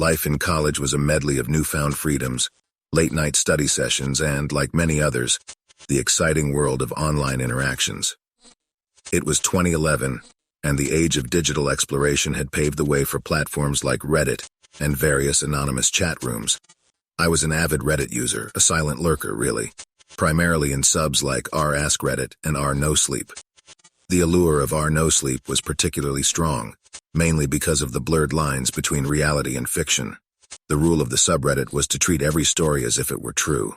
Life in college was a medley of newfound freedoms, late-night study sessions, and, like many others, the exciting world of online interactions. It was 2011, and the age of digital exploration had paved the way for platforms like Reddit and various anonymous chat rooms. I was an avid Reddit user, a silent lurker, really, primarily in subs like r/AskReddit and r/NoSleep. The allure of r/NoSleep was particularly strong, mainly because of the blurred lines between reality and fiction. The rule of the subreddit was to treat every story as if it were true.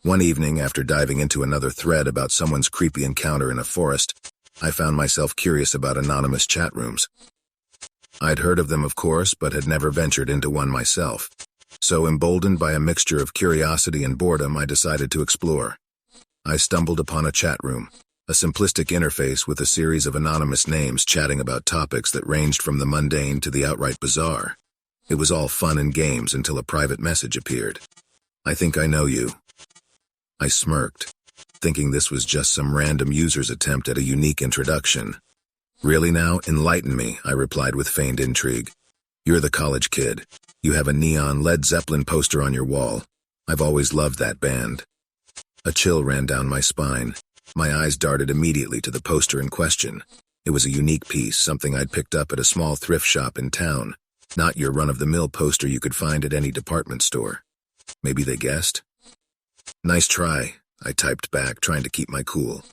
One evening, after diving into another thread about someone's creepy encounter in a forest, I found myself curious about anonymous chat rooms. I'd heard of them, of course, but had never ventured into one myself. So, emboldened by a mixture of curiosity and boredom, I decided to explore. I stumbled upon a chat room, a simplistic interface with a series of anonymous names chatting about topics that ranged from the mundane to the outright bizarre. It was all fun and games until a private message appeared. "I think I know you." I smirked, thinking this was just some random user's attempt at a unique introduction. "Really now? Enlighten me," I replied with feigned intrigue. "You're the college kid. You have a neon Led Zeppelin poster on your wall. I've always loved that band." A chill ran down my spine. My eyes darted immediately to the poster in question. It was a unique piece, something I'd picked up at a small thrift shop in town. Not your run-of-the-mill poster you could find at any department store. Maybe they guessed? "Nice try," I typed back, trying to keep my cool.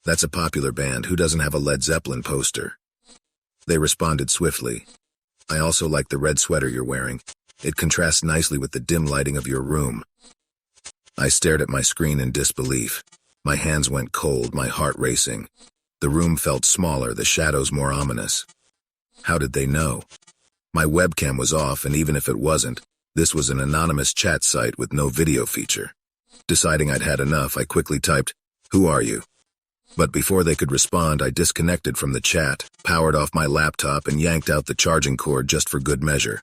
"That's a popular band. Who doesn't have a Led Zeppelin poster?" They responded swiftly. "I also like the red sweater you're wearing. It contrasts nicely with the dim lighting of your room." I stared at my screen in disbelief. My hands went cold, my heart racing. The room felt smaller, the shadows more ominous. How did they know? My webcam was off, and even if it wasn't, this was an anonymous chat site with no video feature. Deciding I'd had enough, I quickly typed, "Who are you?" But before they could respond, I disconnected from the chat, powered off my laptop, and yanked out the charging cord just for good measure.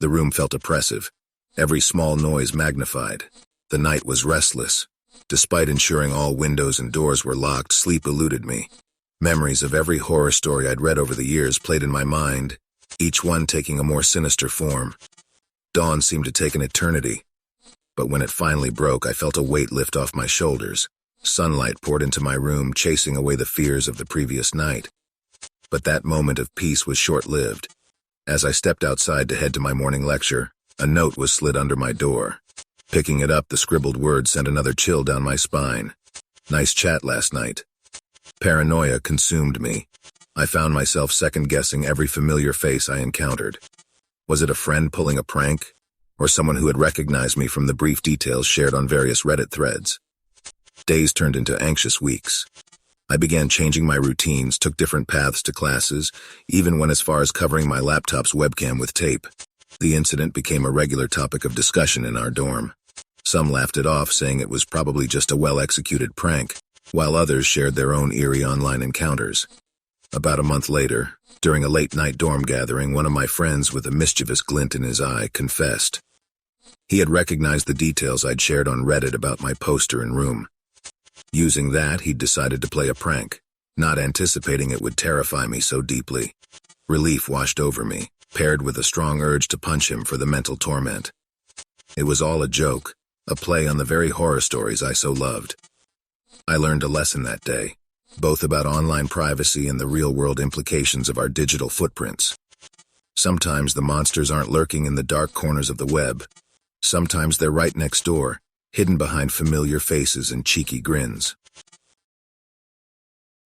The room felt oppressive, every small noise magnified. The night was restless. Despite ensuring all windows and doors were locked, sleep eluded me. Memories of every horror story I'd read over the years played in my mind, each one taking a more sinister form. Dawn seemed to take an eternity. But when it finally broke, I felt a weight lift off my shoulders. Sunlight poured into my room, chasing away the fears of the previous night. But that moment of peace was short-lived. As I stepped outside to head to my morning lecture, a note was slid under my door. Picking it up, the scribbled words sent another chill down my spine. "Nice chat last night." Paranoia consumed me. I found myself second-guessing every familiar face I encountered. Was it a friend pulling a prank? Or someone who had recognized me from the brief details shared on various Reddit threads? Days turned into anxious weeks. I began changing my routines, took different paths to classes, even went as far as covering my laptop's webcam with tape. The incident became a regular topic of discussion in our dorm. Some laughed it off, saying it was probably just a well-executed prank, while others shared their own eerie online encounters. About a month later, during a late-night dorm gathering, one of my friends with a mischievous glint in his eye confessed. He had recognized the details I'd shared on Reddit about my poster and room. Using that, he'd decided to play a prank, not anticipating it would terrify me so deeply. Relief washed over me, paired with a strong urge to punch him for the mental torment. It was all a joke, a play on the very horror stories I so loved. I learned a lesson that day, both about online privacy and the real-world implications of our digital footprints. Sometimes the monsters aren't lurking in the dark corners of the web. Sometimes they're right next door, hidden behind familiar faces and cheeky grins.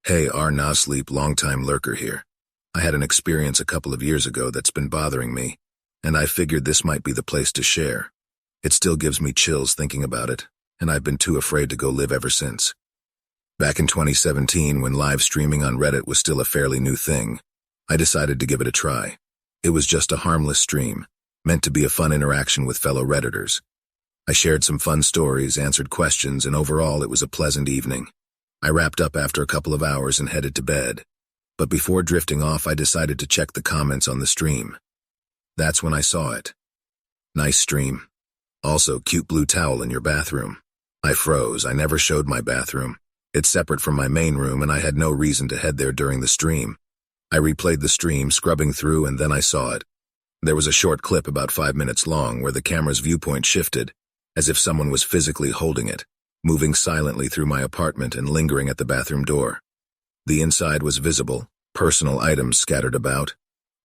Hey, r/NoSleep, longtime lurker here. I had an experience a couple of years ago that's been bothering me, and I figured this might be the place to share. It still gives me chills thinking about it, and I've been too afraid to go live ever since. Back in 2017, when live streaming on Reddit was still a fairly new thing, I decided to give it a try. It was just a harmless stream, meant to be a fun interaction with fellow Redditors. I shared some fun stories, answered questions, and overall it was a pleasant evening. I wrapped up after a couple of hours and headed to bed. But before drifting off, I decided to check the comments on the stream. That's when I saw it. "Nice stream. Also, cute blue towel in your bathroom." I froze. I never showed my bathroom. It's separate from my main room, and I had no reason to head there during the stream. I replayed the stream, scrubbing through, and then I saw it. There was a short clip about 5 minutes long where the camera's viewpoint shifted, as if someone was physically holding it, moving silently through my apartment and lingering at the bathroom door. The inside was visible, personal items scattered about,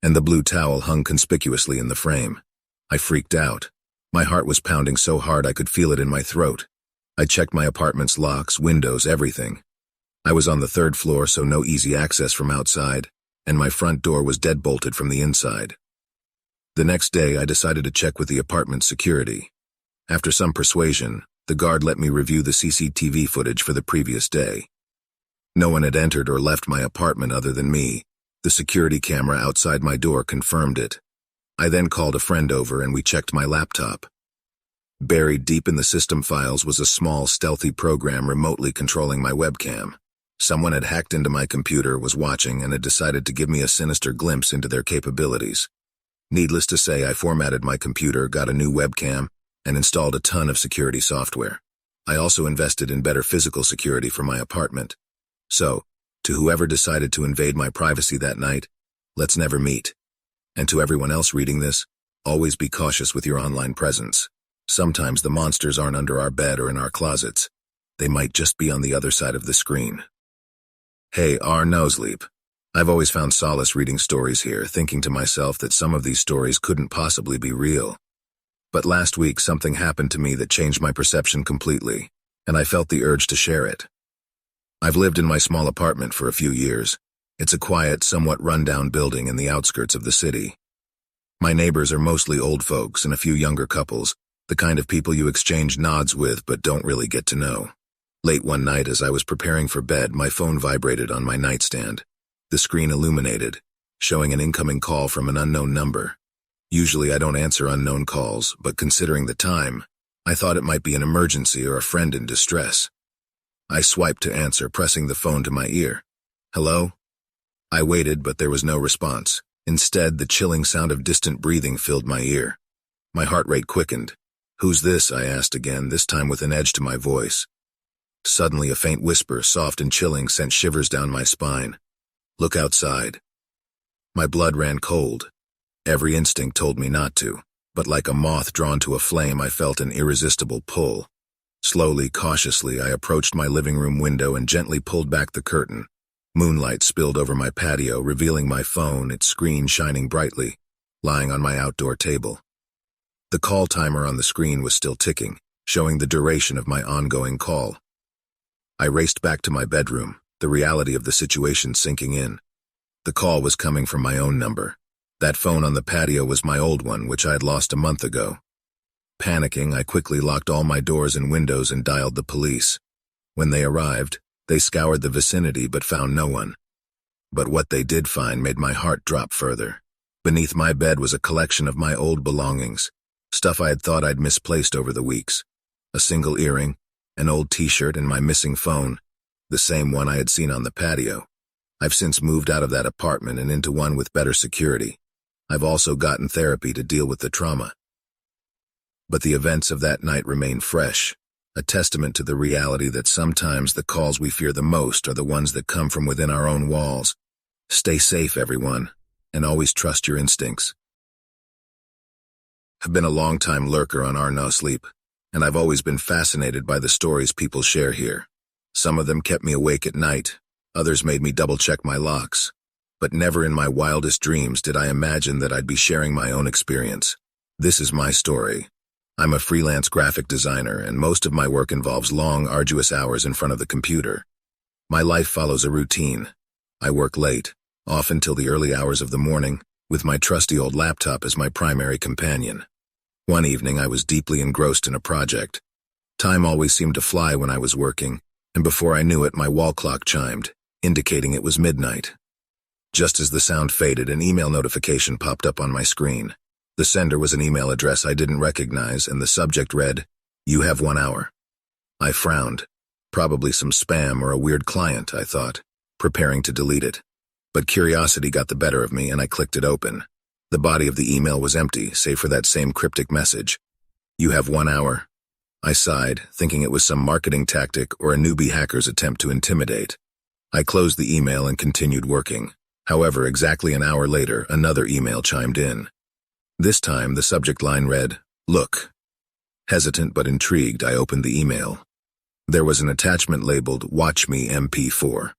and the blue towel hung conspicuously in the frame. I freaked out. My heart was pounding so hard I could feel it in my throat. I checked my apartment's locks, windows, everything. I was on the 3rd floor, so no easy access from outside, and my front door was deadbolted from the inside. The next day, I decided to check with the apartment's security. After some persuasion, the guard let me review the CCTV footage for the previous day. No one had entered or left my apartment other than me. The security camera outside my door confirmed it. I then called a friend over and we checked my laptop. Buried deep in the system files was a small, stealthy program remotely controlling my webcam. Someone had hacked into my computer, was watching, and had decided to give me a sinister glimpse into their capabilities. Needless to say, I formatted my computer, got a new webcam, and installed a ton of security software. I also invested in better physical security for my apartment. So, to whoever decided to invade my privacy that night, let's never meet. And to everyone else reading this, always be cautious with your online presence. Sometimes the monsters aren't under our bed or in our closets. They might just be on the other side of the screen. Hey, Nosleep. I've always found solace reading stories here, thinking to myself that some of these stories couldn't possibly be real. But last week something happened to me that changed my perception completely, and I felt the urge to share it. I've lived in my small apartment for a few years. It's a quiet, somewhat run-down building in the outskirts of the city. My neighbors are mostly old folks and a few younger couples, the kind of people you exchange nods with but don't really get to know. Late one night as I was preparing for bed, my phone vibrated on my nightstand. The screen illuminated, showing an incoming call from an unknown number. Usually I don't answer unknown calls, but considering the time, I thought it might be an emergency or a friend in distress. I swiped to answer, pressing the phone to my ear. Hello? I waited, but there was no response. Instead, the chilling sound of distant breathing filled my ear. My heart rate quickened. Who's this? I asked again, this time with an edge to my voice. Suddenly, a faint whisper, soft and chilling, sent shivers down my spine. Look outside. My blood ran cold. Every instinct told me not to, but like a moth drawn to a flame, I felt an irresistible pull. Slowly, cautiously, I approached my living room window and gently pulled back the curtain. Moonlight spilled over my patio, revealing my phone, its screen shining brightly, lying on my outdoor table. The call timer on the screen was still ticking, showing the duration of my ongoing call. I raced back to my bedroom, the reality of the situation sinking in. The call was coming from my own number. That phone on the patio was my old one, which I had lost a month ago. Panicking, I quickly locked all my doors and windows and dialed the police. When they arrived, they scoured the vicinity but found no one. But what they did find made my heart drop further. Beneath my bed was a collection of my old belongings, stuff I had thought I'd misplaced over the weeks. A single earring, an old t-shirt, and my missing phone, the same one I had seen on the patio. I've since moved out of that apartment and into one with better security. I've also gotten therapy to deal with the trauma. But the events of that night remain fresh, a testament to the reality that sometimes the calls we fear the most are the ones that come from within our own walls. Stay safe, everyone, and always trust your instincts. I've been a long-time lurker on Nosleep, and I've always been fascinated by the stories people share here. Some of them kept me awake at night, others made me double-check my locks, but never in my wildest dreams did I imagine that I'd be sharing my own experience. This is my story. I'm a freelance graphic designer, and most of my work involves long, arduous hours in front of the computer. My life follows a routine. I work late, often till the early hours of the morning, with my trusty old laptop as my primary companion. One evening, I was deeply engrossed in a project. Time always seemed to fly when I was working, and before I knew it, my wall clock chimed, indicating it was midnight. Just as the sound faded, an email notification popped up on my screen. The sender was an email address I didn't recognize, and the subject read, "You have 1 hour." I frowned. Probably some spam or a weird client, I thought, preparing to delete it. But curiosity got the better of me, and I clicked it open. The body of the email was empty, save for that same cryptic message. "You have 1 hour." I sighed, thinking it was some marketing tactic or a newbie hacker's attempt to intimidate. I closed the email and continued working. However, exactly an hour later, another email chimed in. This time, the subject line read, "Look." Hesitant but intrigued, I opened the email. There was an attachment labeled, "Watch Me MP4."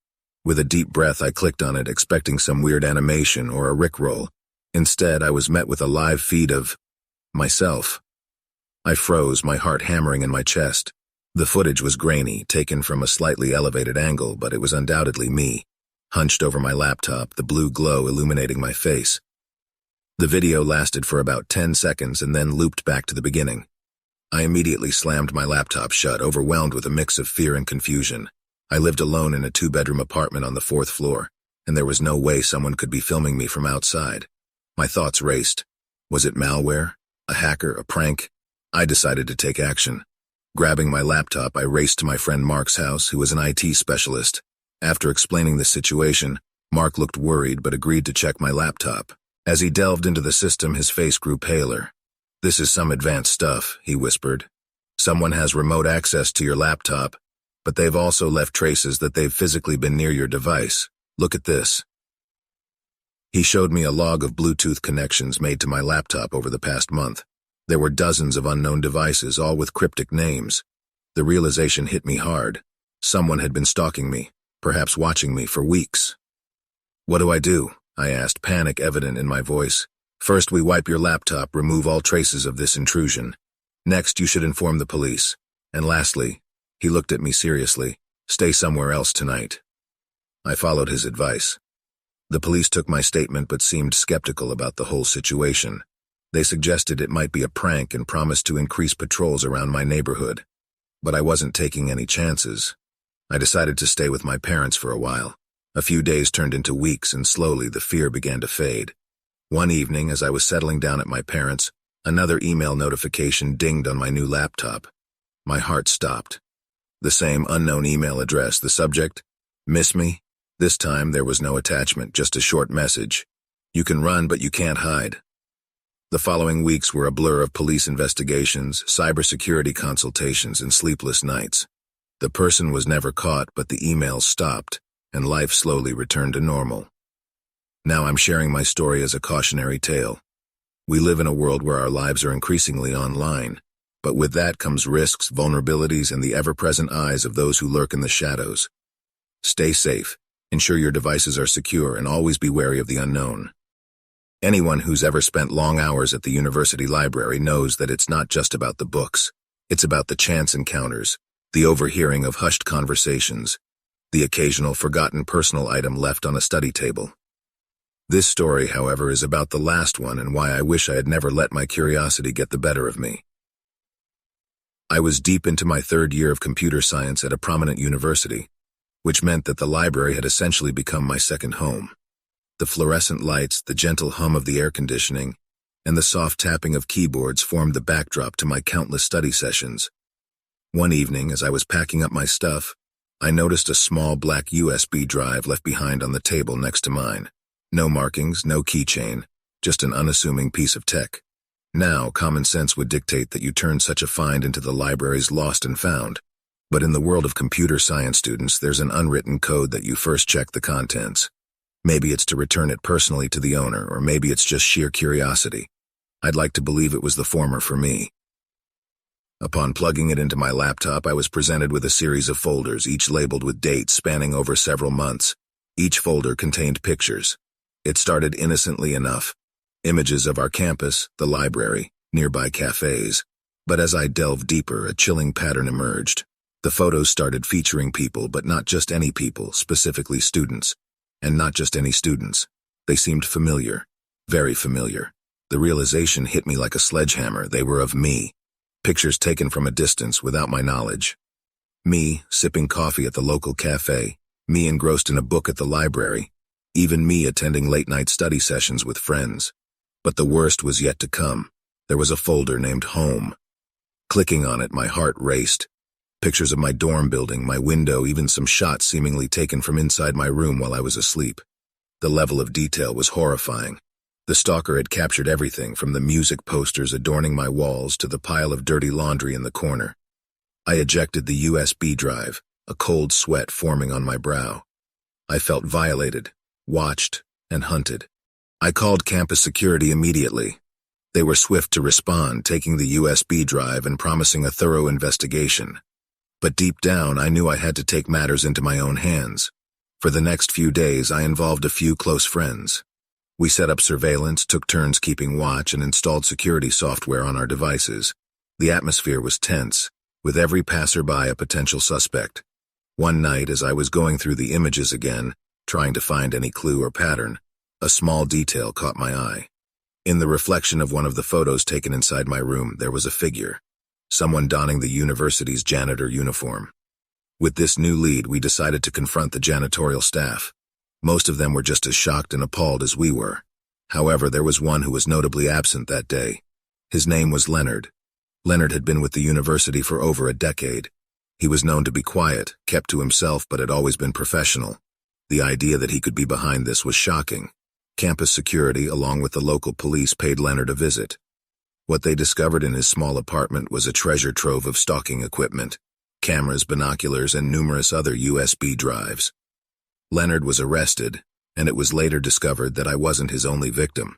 With a deep breath, I clicked on it, expecting some weird animation or a rickroll. Instead, I was met with a live feed of myself. I froze, my heart hammering in my chest. The footage was grainy, taken from a slightly elevated angle, but it was undoubtedly me, hunched over my laptop, the blue glow illuminating my face. The video lasted for about 10 seconds and then looped back to the beginning. I immediately slammed my laptop shut, overwhelmed with a mix of fear and confusion. I lived alone in a 2-bedroom apartment on the 4th floor, and there was no way someone could be filming me from outside. My thoughts raced. Was it malware? A hacker? A prank? I decided to take action. Grabbing my laptop, I raced to my friend Mark's house, who was an IT specialist. After explaining the situation, Mark looked worried but agreed to check my laptop. As he delved into the system, his face grew paler. "This is some advanced stuff," he whispered. "Someone has remote access to your laptop, but they've also left traces that they've physically been near your device. Look at this." He showed me a log of Bluetooth connections made to my laptop over the past month. There were dozens of unknown devices, all with cryptic names. The realization hit me hard. Someone had been stalking me, perhaps watching me for weeks. "What do I do?" I asked, panic evident in my voice. "First, we wipe your laptop, remove all traces of this intrusion. Next, you should inform the police. And lastly," he looked at me seriously, "stay somewhere else tonight." I followed his advice. The police took my statement but seemed skeptical about the whole situation. They suggested it might be a prank and promised to increase patrols around my neighborhood. But I wasn't taking any chances. I decided to stay with my parents for a while. A few days turned into weeks, and slowly the fear began to fade. One evening, as I was settling down at my parents', another email notification dinged on my new laptop. My heart stopped. The same unknown email address, the subject, "Miss me?" This time there was no attachment, just a short message. "You can run, but you can't hide." The following weeks were a blur of police investigations, cybersecurity consultations, and sleepless nights. The person was never caught, but the emails stopped, and life slowly returned to normal. Now I'm sharing my story as a cautionary tale. We live in a world where our lives are increasingly online, but with that comes risks, vulnerabilities, and the ever-present eyes of those who lurk in the shadows. Stay safe, ensure your devices are secure, and always be wary of the unknown. Anyone who's ever spent long hours at the university library knows that it's not just about the books. It's about the chance encounters, the overhearing of hushed conversations, the occasional forgotten personal item left on a study table. This story, however, is about the last one and why I wish I had never let my curiosity get the better of me. I was deep into my 3rd year of computer science at a prominent university, which meant that the library had essentially become my second home. The fluorescent lights, the gentle hum of the air conditioning, and the soft tapping of keyboards formed the backdrop to my countless study sessions. One evening, as I was packing up my stuff, I noticed a small black USB drive left behind on the table next to mine. No markings, no keychain, just an unassuming piece of tech. Now, common sense would dictate that you turn such a find into the library's lost and found. But in the world of computer science students, there's an unwritten code that you first check the contents. Maybe it's to return it personally to the owner, or maybe it's just sheer curiosity. I'd like to believe it was the former for me. Upon plugging it into my laptop, I was presented with a series of folders, each labeled with dates spanning over several months. Each folder contained pictures. It started innocently enough. Images of our campus, the library, nearby cafes. But as I delved deeper, a chilling pattern emerged. The photos started featuring people, but not just any people, specifically students. And not just any students. They seemed familiar. Very familiar. The realization hit me like a sledgehammer. They were of me. Pictures taken from a distance without my knowledge. Me, sipping coffee at the local cafe. Me engrossed in a book at the library. Even me attending late-night study sessions with friends. But the worst was yet to come. There was a folder named Home. Clicking on it, my heart raced. Pictures of my dorm building, my window, even some shots seemingly taken from inside my room while I was asleep. The level of detail was horrifying. The stalker had captured everything from the music posters adorning my walls to the pile of dirty laundry in the corner. I ejected the USB drive, a cold sweat forming on my brow. I felt violated, watched, and hunted. I called campus security immediately. They were swift to respond, taking the USB drive and promising a thorough investigation. But deep down, I knew I had to take matters into my own hands. For the next few days, I involved a few close friends. We set up surveillance, took turns keeping watch, and installed security software on our devices. The atmosphere was tense, with every passerby a potential suspect. One night, as I was going through the images again, trying to find any clue or pattern, a small detail caught my eye. In the reflection of one of the photos taken inside my room, there was a figure, someone donning the university's janitor uniform. With this new lead, we decided to confront the janitorial staff. Most of them were just as shocked and appalled as we were. However, there was one who was notably absent that day. His name was Leonard. Leonard had been with the university for over a decade. He was known to be quiet, kept to himself, but had always been professional. The idea that he could be behind this was shocking. Campus security, along with the local police, paid Leonard a visit. What they discovered in his small apartment was a treasure trove of stalking equipment, cameras, binoculars, and numerous other USB drives. Leonard was arrested, and it was later discovered that I wasn't his only victim.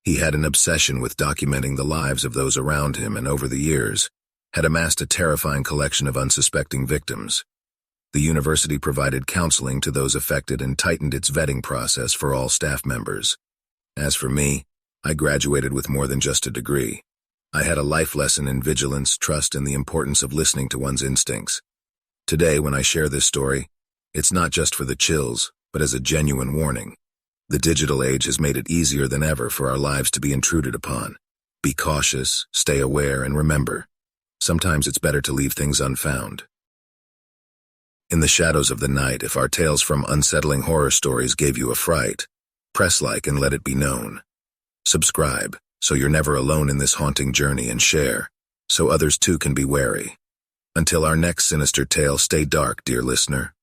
He had an obsession with documenting the lives of those around him, and over the years, had amassed a terrifying collection of unsuspecting victims. The university provided counseling to those affected and tightened its vetting process for all staff members. As for me, I graduated with more than just a degree. I had a life lesson in vigilance, trust, and the importance of listening to one's instincts. Today, when I share this story, it's not just for the chills, but as a genuine warning. The digital age has made it easier than ever for our lives to be intruded upon. Be cautious, stay aware, and remember, sometimes it's better to leave things unfound. In the shadows of the night, if our tales from unsettling horror stories gave you a fright, press like and let it be known. Subscribe, so you're never alone in this haunting journey, and share, so others too can be wary. Until our next sinister tale, stay dark, dear listener.